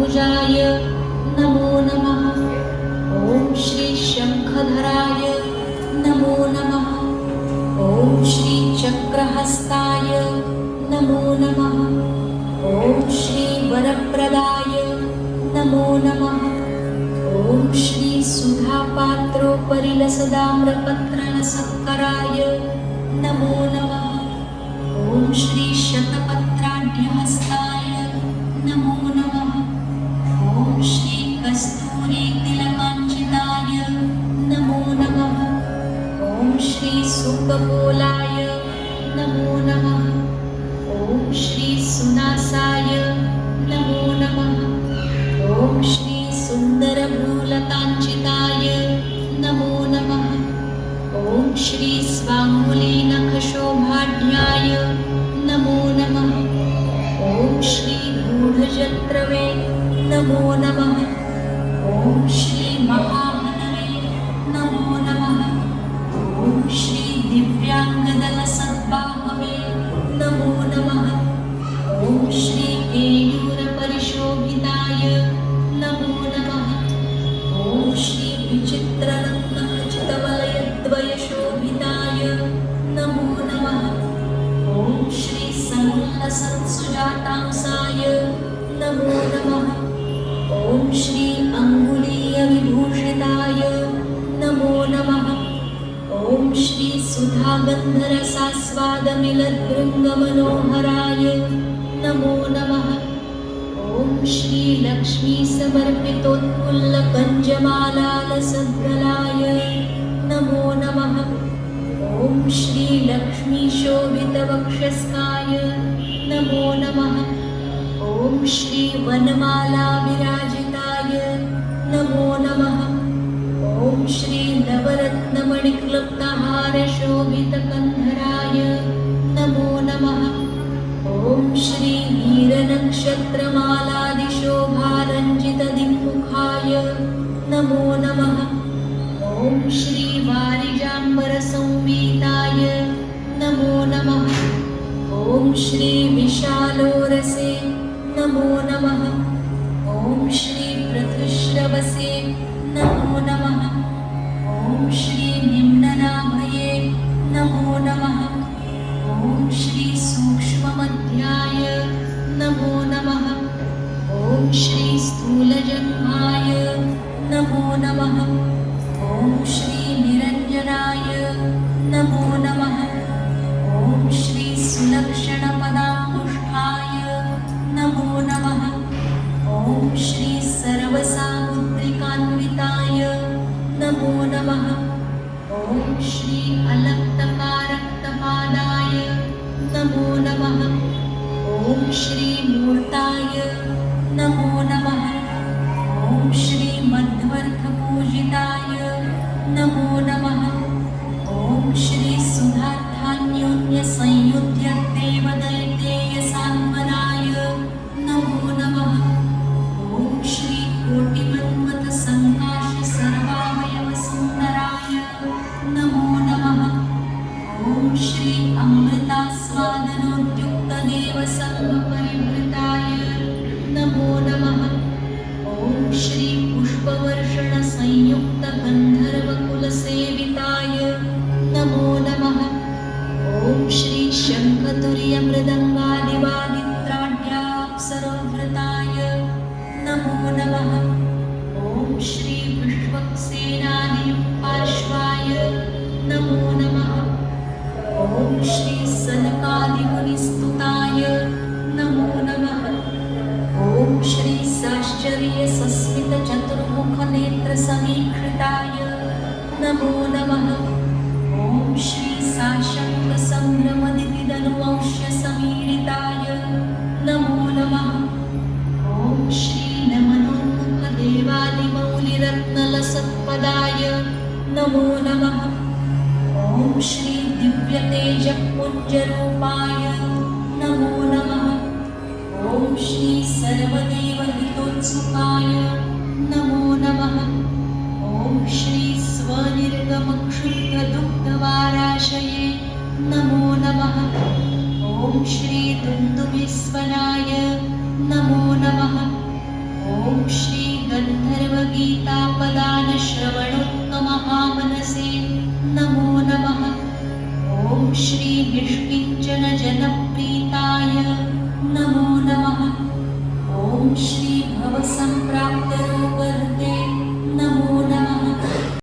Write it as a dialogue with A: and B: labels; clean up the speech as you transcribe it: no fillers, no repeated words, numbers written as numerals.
A: चतुर्भुजाय नमो नमः। ॐ श्री शङ्खधराय नमो नमः। ॐ श्री चक्रहस्ताय नमो नमः। ॐ श्री वरप्रदाय नमो नमः। ॐ श्री सुधापात्रोपरिलसदाम्रपत्रलसत्कराय नमो नमः। ॐ श्री शतपत्राढ्यहस्ताय नमो नमः। ॐ श्री कस्तूरीतिलकाञ्चिताय नमो नमः। ॐ श्री सुकपोलाय नमो नमः। ॐ श्री सुनासाय नमो नमः। ॐ श्री सुन्दरभ्रूलकाञ्चिताय नमो नमः। ॐ श्री स्वाङ्गुलीनखशोभाढ्याय नमो नमः। ॐ श्री गूढजत्रवे नमो नमः। ॐ श्री महाहनवे नमो नमः। ॐ श्री दिव्याङ्गदलसद्बाहवे नमो नमः। ॐ श्री केयूरपरिशोभिताय नमो नमः। ॐ श्री विचित्ररत्नखचितवलयद्वयशोभिताय नमो नमः। ॐ श्री समुल्लसत्सुजातांसाय नमो नमः। ॐ श्री अङ्गुलीयविभूषिताय नमो नमः। ॐ श्री सुधागन्धरसास्वादमिलद्भृङ्गमनोहराय नमो नमः। ॐ श्री लक्ष्मीसमर्पितोत्फुल्लकञ्जमालालसद्गलाय नमो नमः। ॐ श्री लक्ष्मीशोभितवक्षस्काय नमो नमः। ॐ श्री वनमालाविराजिताय नमो नमः। ॐ श्री नवरत्नमणिक्लुप्तहारशोभितकन्धराय नमो नमः। ॐ श्री वीरनक्षत्रमालादिशोभारञ्जितदिङ्मुखाय नमो नमः। ॐ श्री वारिजाम्बरसंवीताय नमो नमः। ॐ श्री विशालोरसे नमो नमः। ॐ श्री पृथुश्रवसे नमो नमः। ॐ श्री निम्ननाभये नमो नमः। ॐ श्री सूक्ष्ममध्याय नमो नमः। ॐ श्री स्थूलजन्माय नमो नमः। ॐ श्री निरञ्जनाय नमो नमः। ॐ श्री सुलक्षणपदाङ्गुष्ठाय नमो नमः। ॐ श्री सर्वसामुद्रिकान्विताय नमो नमः। ॐ श्री अलक्तकारक्तपादाय नमो नमः। ॐ श्री मूर्ताय नमो नमः। ॐ श्री मध्वर्थपूजिताय नमो नमः। ॐ श्री सुधार्थान्योन्यसंयुध्यदेवदैतेयसान्वनाय नमो नमः। ॐ श्री कोटिमन्मथसङ्काशसर्वावयवसुन्दराय नमो नमः। ॐ श्री अमृतास्वादनोद्युक्तदेवसर्वपरिवृताय नमो नमः। ॐ श्री पुष्पवर्षणसंयुक्तगन्धर्वकुलसेविताय नमो नमः। ॐ श्री शङ्खतुर्यमृदङ्गादिवादित्राढ्याप्सरोद्धृताय नमो नमः। ॐ श्री विष्वक्सेनादिपार्श्वाय नमो नमः। ॐ श्री सनकादिमुनिस्तुताय नमो नमः। ॐ श्री साश्चर्यसस्मितचतुर्मुखनेत्रसमीक्षिताय नमो नमः। ॐ श्री साशङ्कसम्भ्रमदितिदनुवंश्यसमीरिताय नमो नमः। ॐ श्री नमनोन्मुखदेवादिमौलिरत्नलसत्पदाय नमो नमः। ॐ श्री दिव्यतेजपुञ्जरूपाय नमो नमः। ॐ श्री सर्वदेवहितोत्सुकाय नमो नमः। ॐ श्री स्वनिर्गमक्षुब्धदुग्धवाराशये नमो नमः। ॐ श्री दुन्दुभिस्वनाय नमो नमः। ॐ श्री